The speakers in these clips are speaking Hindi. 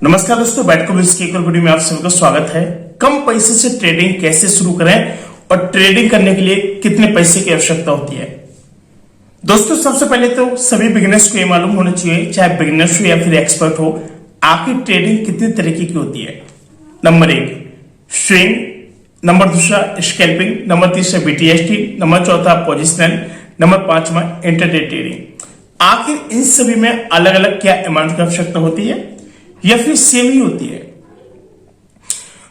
नमस्कार दोस्तों, बैटको की एक और वीडियो में आप सभी का स्वागत है। कम पैसे से ट्रेडिंग कैसे शुरू करें और ट्रेडिंग करने के लिए कितने पैसे की आवश्यकता होती है। दोस्तों, सबसे पहले तो सभी बिगिनर्स को ये मालूम होना चाहिए, चाहे बिगिनर्स हो या फिर एक्सपर्ट हो, आखिर ट्रेडिंग कितने तरीके की होती है। Number 1 swing, number 2 scalping, number 3 BTST, number 4 positional, number 5 intraday trading. आखिर इन सभी में अलग अलग क्या अमाउंट की आवश्यकता होती है या फिर सेम ही होती है।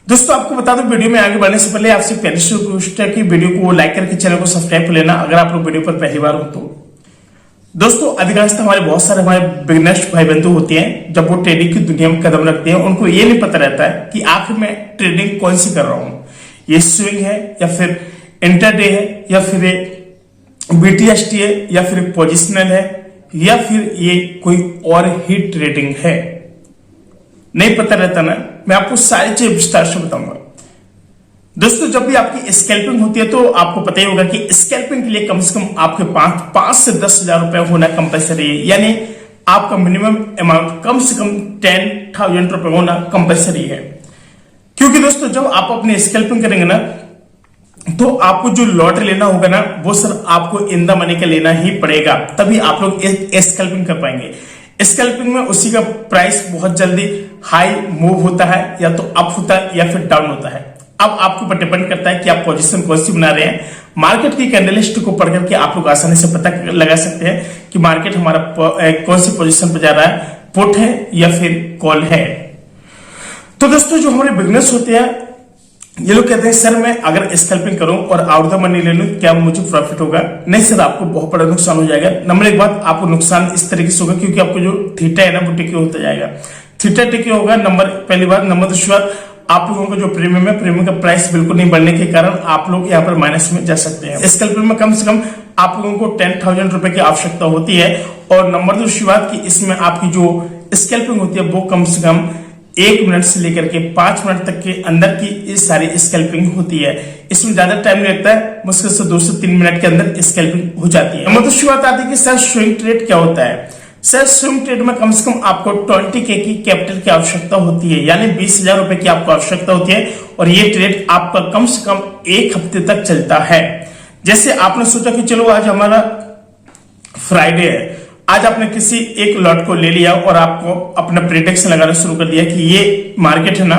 दोस्तों, आपको बता दूं, वीडियो में आगे बढ़ने से पहले आपसे प्यारी सी रिक्वेस्ट है कि वीडियो को लाइक करके चैनल को सब्सक्राइब कर लेना अगर आप लोग वीडियो पर पहली बार हो तो। दोस्तों, अधिकांशतः बहुत सारे हमारे बिगिनर्स भाई बंधु होते हैं, जब वो ट्रेडिंग की दुनिया में कदम रखते हैं उनको ये नहीं पता रहता है कि आखिर मैं ट्रेडिंग कौन सी कर रहा हूं, ये स्विंग है या फिर इंट्राडे है या फिर BTST है या फिर पोजिशनल है या फिर ये कोई और ही ट्रेडिंग है। नहीं पता रहता ना, मैं आपको सारी चीज विस्तार से बताऊंगा। दोस्तों, जब भी आपकी स्कैल्पिंग होती है तो आपको पता ही होगा कि स्कैल्पिंग के लिए कम से कम आपके पास 5 से 10 हजार रुपए होना कंपलसरी है, यानी आपका मिनिमम अमाउंट कम से कम 10,000 रुपए होना कंपलसरी है। क्योंकि दोस्तों, जब आप अपनी स्कैल्पिंग करेंगे ना तो आपको जो लॉट लेना होगा ना वो सर आपको इन द मनी का लेना ही पड़ेगा, तभी आप लोग स्कैल्पिंग कर पाएंगे। स्कैल्पिंग में उसी का प्राइस बहुत जल्दी हाई मूव होता है, या तो अप होता है या फिर डाउन होता है। अब आपके ऊपर डिपेंड करता है कि आप पोजीशन कौन सी बना रहे हैं। मार्केट की कैंडलस्टिक को पढ़ करके आप लोग आसानी से पता लगा सकते हैं कि मार्केट हमारा कौन सी पोजीशन पर जा रहा है, पुट है या फिर कॉल है। तो दोस्तों, जो हमारे बिजनेस होते हैं ये लोग कहते हैं सर मैं अगर स्कैल्पिंग करूं और आउट द मनी ले लूं क्या मुझे प्रॉफिट होगा। नहीं सर, आपको बहुत बड़ा नुकसान हो जाएगा। नंबर 1 बात, आपको नुकसान इस तरीके से होगा क्योंकि आपको जो थीटा है ना वो टिके होता जाएगा, थीटा टिके होगा। पहली बात। नंबर 2 आप लोगों का जो प्रीमियम है, प्रीमियम का प्राइस बिल्कुल नहीं बढ़ने के कारण आप लोग यहाँ पर माइनस में जा सकते हैं। स्कैल्पिंग में कम से कम आप लोगों को 10,000 रुपए की आवश्यकता होती है। और नंबर 2 बात की इसमें आपकी जो स्कैल्पिंग होती है वो कम से कम 1 मिनट से लेकर के 5 मिनट तक के अंदर की इस सारी स्कैल्पिंग होती है। इसमें ज्यादा टाइम नहीं लगता है, मुश्किल से 2 से 3 मिनट के अंदर स्कैल्पिंग हो जाती है। मतलब शुरुआत आती है कि सर स्विंग ट्रेड क्या होता है। सर स्विंग ट्रेड में कम से कम आपको 20K की कैपिटल की आवश्यकता होती है, यानी 20,000 रुपए की आपको आवश्यकता होती है। और ये ट्रेड आपका कम से कम 1 हफ्ते तक चलता है। जैसे आपने सोचा कि चलो आज हमारा फ्राइडे है, आज आपने किसी एक लॉट को ले लिया और आपको अपना प्रेडिक्शन लगाना शुरू कर दिया कि ये मार्केट है ना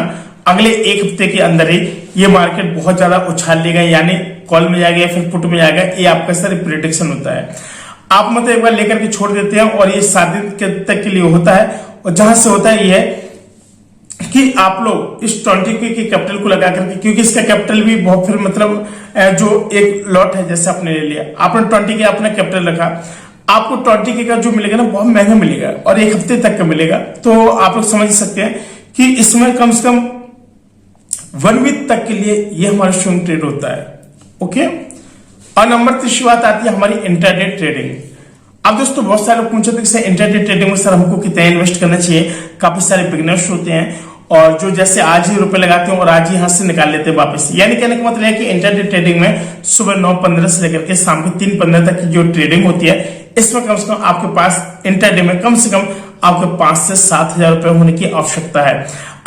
अगले 1 हफ्ते के अंदर ही ये मार्केट बहुत ज्यादा उछाल लेगा, यानी कॉल में जाएगा या फिर पुट में जाएगा। ये आपका सर प्रेडिक्शन होता है। आप मतलब एक बार लेकर के छोड़ देते हैं और ये 7 दिन तक के लिए होता है। और जहां से होता है ये है कि आप लोग इस 20K की कैपिटल को लगा करके, क्योंकि इसका कैपिटल भी बहुत फिर मतलब जो एक लॉट है जैसे आपने ले लिया, आपने 20K अपना कैपिटल रखा, आपको 20K का जो मिलेगा ना बहुत महंगा मिलेगा और 1 हफ्ते तक का मिलेगा। तो आप लोग समझ सकते हैं कि इसमें कम से कम 1 वीक तक के लिए ये हमारा स्विंग ट्रेड होता है। ओके। और नंबर 3 बात आती है हमारी इंट्राडे ट्रेडिंग। अब दोस्तों, बहुत सारे लोग पूछते हैं कि इंट्राडे ट्रेडिंग में सर हमको कितना इन्वेस्ट करना चाहिए। काफी सारे बिगिनर्स होते हैं और जो जैसे आज ही रुपए लगाते हैं और आज ही हाथ से निकाल लेते हैं वापस। यानी कहने का मतलब है कि इंट्राडे ट्रेडिंग में सुबह 9:15 से लेकर के शाम के 3:15 तक की जो ट्रेडिंग होती है, इसमें कम से कम आपके पास इंट्राडे में कम से कम आपके 5 से 7 हजार रुपए होने की आवश्यकता है।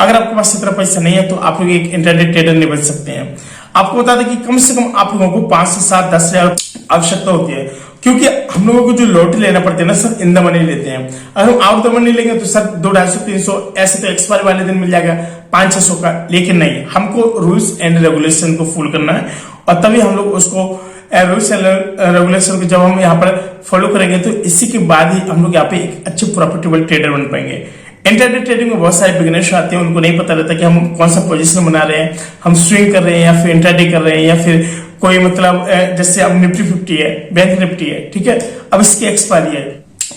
अगर आपके पास इतना पैसा नहीं है तो आप लोग एक इंट्राडे ट्रेडर नहीं बन सकते हैं। आपको बता दें कि कम से कम आप लोगों को 5 से 7 10 हजार आवश्यकता होती है, क्योंकि हम लोगों को जो लॉटरी लेना पड़ता है ना सर इन द मनी लेते हैं। अगर हम आउट द मनी लेंगे तो सर 200, 250, 300 ऐसे तो एक्सपायरी वाले दिन मिल जाएगा 500-600 का। लेकिन नहीं, हमको रूल्स एंड रेगुलेशन को फॉलो करना है और तभी हम लोग उसको रूल्स एंड रेगुलेशन को जब हम यहाँ पर फॉलो करेंगे तो इसी के बाद ही हम लोग यहाँ पे एक अच्छे प्रॉफिटेबल ट्रेडर बन पाएंगे। इंट्राडे ट्रेडिंग में बहुत सारे बिगिनर्स आते हैं, उनको नहीं पता रहता कि हम कौन सा पोजीशन बना रहे हैं, हम स्विंग कर रहे हैं या फिर इंट्राडे कर रहे हैं या फिर कोई मतलब जैसे अब निफ्टी 50 है, बैंक निफ्टी है, ठीक है, अब इसकी एक्सपायरी है।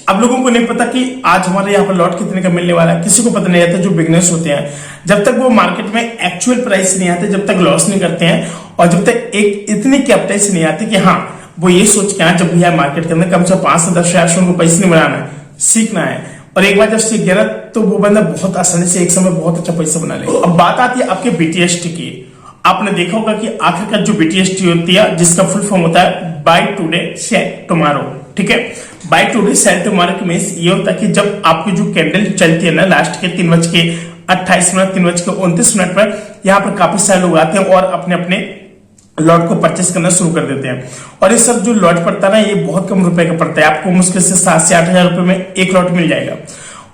अब लोगों को नहीं पता कि आज हमारे यहाँ पर लॉट कितने का मिलने वाला है, किसी को पता नहीं आता। जो बिगिनर्स होते हैं जब तक वो मार्केट में एक्चुअल प्राइस नहीं आते, जब तक लॉस नहीं करते हैं और जब तक एक इतनी कैपिटल से नहीं आती कि हाँ वो ये सोच के जब भी है मार्केट के अंदर कम से कम 5 से 10 हजार से उनको पैसे नहीं बनाना है, सीखना है। और एक बार जब सीख गया तो वो बंदा बहुत आसानी से एक समय बहुत अच्छा पैसा बना लेगा। अब बात आती है आपके BTST की। आपने देखा होगा कि आखिरकार जो BTST होती है जिसका फुल फॉर्म होता है बाय टुडे से टुमारो, ठीक है। बाय टुडे सेल टुमारो की मींस ये होता है कि जब आपकी जो कैंडल चलती है ना लास्ट के 3:28 3:29 पर यहाँ पर काफी सारे लोग आते हैं और अपने अपने लॉट को परचेस करना शुरू कर देते हैं। और ये सब जो लॉट पड़ता है ना ये बहुत कम रुपए का पड़ता है, आपको मुश्किल से 7 से 8 हजार रुपए में एक लॉट मिल जाएगा।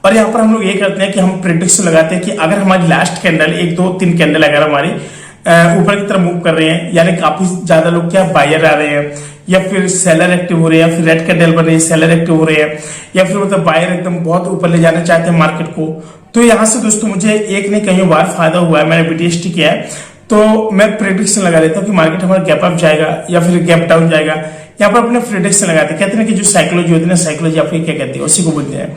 और यहाँ पर हम लोग ये करते हैं कि हम प्रेडिक्शन लगाते हैं कि अगर हमारी लास्ट कैंडल 1 2 3 कैंडल अगर हमारी ऊपर की तरफ मूव कर रहे हैं, यानी काफी ज्यादा लोग क्या बायर आ रहे हैं या फिर सेलर एक्टिव हो रहे हैं या फिर रेड कैंडल बन रही है सेलर एक्टिव हो रहे हैं या फिर मतलब बायर एकदम बहुत ऊपर ले जाना चाहते हैं मार्केट को, तो यहाँ से दोस्तों मुझे एक नहीं कई बार फायदा हुआ है। मैंने बीटीएसटी किया है तो मैं प्रेडिक्शन लगा लेता हूँ कि मार्केट हमारा गैप अप जाएगा या फिर गैप डाउन जाएगा। यहाँ पर अपने प्रेडिक्शन लगाते हैं, कहते हैं कि जो साइकोलॉजी होती है ना, साइकोलॉजी आपको क्या कहती है उसी को बोलते हैं।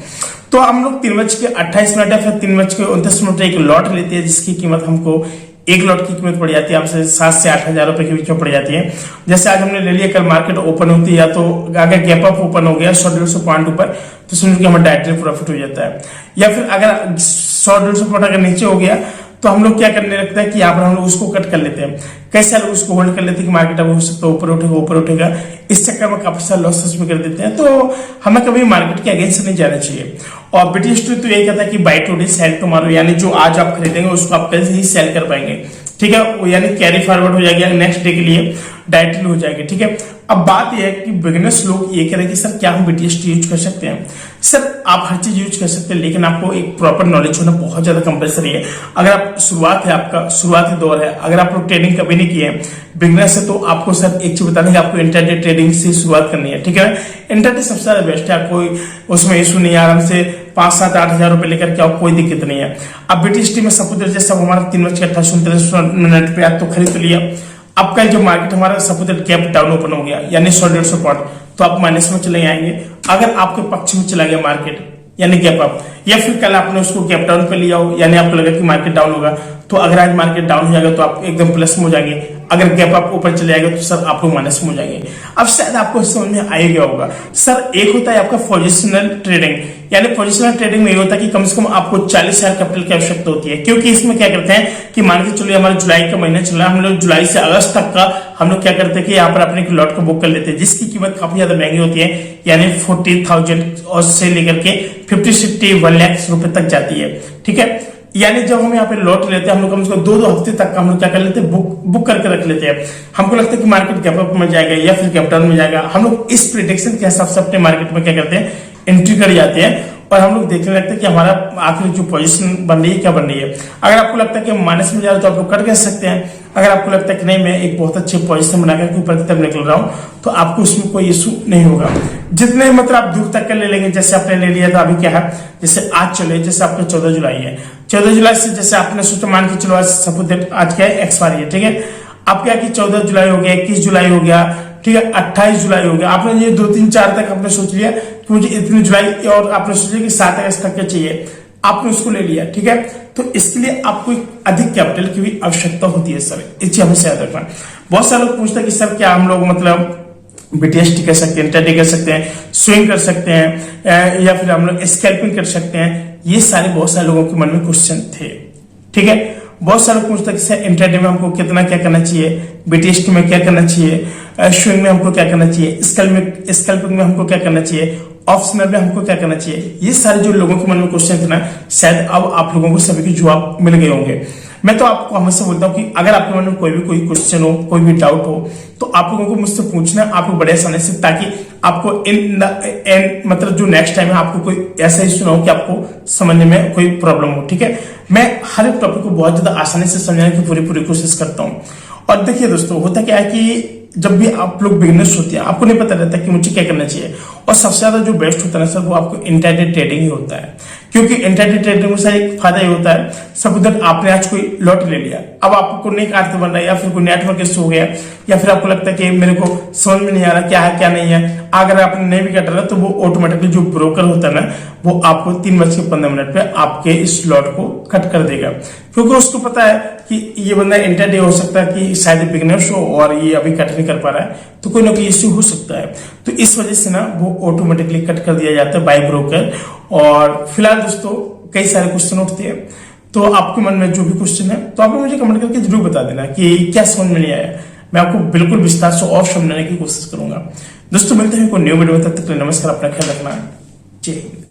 तो हम लोग 3:28 या फिर 3:29 एक लॉट लेते हैं जिसकी कीमत हमको एक लॉट की कीमत पड़ जाती है आपसे 7 से 8 हजार रुपए के बीच में पड़ जाती है। जैसे आज हमने ले लिया, कल मार्केट ओपन होती है या तो अगर गैप अप ओपन हो गया 100-150 पॉइंट ऊपर तो समझो कि हमारा डायरेक्टली प्रॉफिट हो जाता है। या फिर अगर 100-150 पॉइंट अगर नीचे हो गया तो हम लोग क्या करने लगता है कि यहाँ पर हम लोग उसको कट कर लेते हैं। कैसे लोग उसको होल्ड कर लेते हैं कि मार्केट अब हो सकता है ऊपर उठेगा, इस चक्कर में काफी सारे लॉसेस भी कर देते हैं। तो हमें कभी मार्केट के अगेंस्ट नहीं जाना चाहिए। और बीटीएसटी तो यही कहता है कि बाय टुडे सेल टुमारो, यानी जो आज आप खरीदेंगे उसको आप कल से ही सेल कर पाएंगे, ठीक है, वो यानी कैरी फॉरवर्ड हो जाएगा, नेक्स्ट डे के लिए डायरेक्टली हो जाएगी, ठीक है। अब बात यह है कि बिगिनर्स लोग ये कह रहे हैं कि सर क्या हम बीटीएसटी यूज कर सकते हैं? सर आप हर चीज यूज कर सकते हैं लेकिन आपको एक प्रॉपर नॉलेज होना बहुत ज्यादा कंपलसरी है। अगर आप आपका शुरुआती दौर है, अगर आप लोग ट्रेडिंग कभी नहीं किए हैं बिगिनर्स है, तो आपको सर एक चीज बताने आपको इंटरडे ट्रेडिंग से शुरुआत करनी है, ठीक है। इंटरडे सबसे ज्यादा बेस्ट है, कोई उसमें इशू नहीं है, आराम से 5-7-8 हजार रुपए लेकर के कोई दिक्कत नहीं है। अब बीटीएसटी में सपोज जैसे हमारा 3:28 पे आज तो खरीद लिया, अब कल जो मार्केट हमारा सपोज गैप डाउन ओपन हो गया यानी 100-150 पॉइंट, तो आप माइनस में चले आएंगे। अगर आपके पक्ष में चला गया मार्केट यानी गैप अप, या फिर कल आपने उसको गैप डाउन पे लिया हो यानी आपको लगा कि मार्केट डाउन होगा, तो अगर आज मार्केट डाउन हो जाएगा तो आप एकदम प्लस में हो जाएंगे। अगर गैप अप ऊपर चले जाएगा तो सर आप लोग माइनस में हो जाएंगे। अब शायद आपको समझ में आ गया होगा। सर एक होता है आपका पोजिशनल ट्रेडिंग, यानी पोजिशनल ट्रेडिंग में ये होता है कि कम से कम आपको 40,000 कैपिटल की आवश्यकता होती है, क्योंकि इसमें क्या करते हैं कि मान के चलिए हमारा जुलाई का महीना चल रहा है, हम लोग जुलाई से अगस्त तक का हम लोग क्या करते हैं कि यहाँ पर अपने लॉट को बुक कर लेते हैं जिसकी कीमत काफी ज्यादा महंगी होती है, यानी 40,000 और से लेकर के 50-60-1 लाख रुपए तक जाती है, ठीक है। यानी जब हम यहाँ पे लॉट लेते हैं हम लोग कम से कम 2-2 हफ्ते तक हम लोग क्या कर लेते हैं बुक करके रख लेते हैं। हमको लगता है कि मार्केट गैप अप में जाएगा या फिर गैप डाउन में जाएगा, हम लोग इस प्रेडिक्शन के हिसाब से अपने मार्केट में क्या करते हैं एंट्री कर जाते हैं और हम लोग देखने लगते हैं कि हमारा आखिर जो पोजीशन बन रही है क्या बन रही है। अगर आपको लगता है कि माइनस में जा रहा है तो आप लोग कट कर सकते हैं। अगर आपको लगता है कि नहीं मैं एक बहुत अच्छे पोजीशन बनाकर ऊपर की तरफ निकल रहा हूं तो आपको उसमें कोई इशू नहीं होगा। जितने मतलब आप दूर तक कर ले लेंगे, जैसे आपने ले लिया था, अभी क्या है जैसे आज चले, जैसे आपका 14 जुलाई है, 14 जुलाई से जैसे आपने सोचा मान के चलो आज सपोज आज क्या है एक्सपायरी है, ठीक है। आप क्या कि 14 जुलाई हो गया, 21 जुलाई हो गया, ठीक है, 28 जुलाई हो गया, आपने ये 2 3 4 तक आपने सोच लिया कि मुझे इतनी जुलाई और आपने सोचा कि 7 अगस्त तक का चाहिए, आपने उसको ले लिया, ठीक है। तो इसके लिए आपको अधिक कैपिटल की भी आवश्यकता होती है सर, इस चीज हमें याद रखना। बहुत सारे लोग पूछते हैं कि सर क्या हम लोग मतलब बीटीएसटी कर सकते हैं, इंट्राडे कर सकते हैं, स्विंग कर सकते हैं या फिर हम लोग स्कैल्पिंग कर सकते हैं, ये सारे बहुत सारे लोगों के मन में क्वेश्चन थे, ठीक है। बहुत सारे पूछते हैं कि सर इंट्राडे में हमको कितना क्या करना चाहिए, बीटीएसटी में क्या करना चाहिए, स्विंग में हमको क्या करना चाहिए, स्कैल्पिंग में हमको क्या करना चाहिए, ऑप्शनल में हमको क्या करना चाहिए। ये सारे जो लोगों के मन में क्वेश्चन थे ना, शायद अब आप लोगों को सभी के जवाब मिल गए होंगे। मैं तो आपको हमेशा बोलता हूँ कि अगर आपके मन में कोई क्वेश्चन हो, कोई भी डाउट हो, तो आप लोगों को मुझसे पूछना, आपको बड़े आसानी से, ताकि आपको मतलब जो नेक्स्ट टाइम है आपको कोई ऐसा इश्यू ना हो कि आपको समझने में कोई प्रॉब्लम हो, ठीक है। मैं हर एक टॉपिक को बहुत ज्यादा आसानी से समझाने की पूरी कोशिश करता हूँ। और देखिए दोस्तों, होता क्या है कि जब भी आप लोग बिगिनर्स होते हैं आपको नहीं पता रहता कि मुझे क्या करना चाहिए, और सबसे ज्यादा जो बेस्ट होता है ना सर वो आपको इंट्राडे ट्रेडिंग ही होता है। क्योंकि इंट्राडे ट्रेडिंग में सर एक फायदा ये होता है, सपोज आपने आज कोई लॉट ले लिया, अब आपको नहीं काटते बन रहा है या फिर कोई नेटवर्क इशू हो गया या फिर आपको लगता है कि मेरे को समझ में नहीं आ रहा क्या है क्या नहीं है, अगर आपने नहीं भी काटा तो वो ऑटोमेटिकली जो ब्रोकर होता है ना वो आपको 3:15 पे आपके इस लॉट को कट कर देगा, क्योंकि उसको पता है कि ये बंदा इंट्राडे हो सकता है कि शायद बिगिनर्स हो और ये अभी कट नहीं कर पा रहा है, तो कोई ना कोई इश्यू हो सकता है। तो इस वजह से ना वो ऑटोमेटिकली कट कर दिया जाता है बाय ब्रोकर। और फिलहाल दोस्तों कई सारे क्वेश्चन उठते हैं, तो आपके मन में जो भी क्वेश्चन है तो आप मुझे कमेंट करके जरूर बता देना कि क्या समझ में नहीं आया, मैं आपको बिल्कुल विस्तार से और समझाने की कोशिश करूंगा। दोस्तों मिलते हैं कोई न्यू वीडियो में, तब तक के लिए नमस्कार, अपना ख्याल रखना, जय हिंद।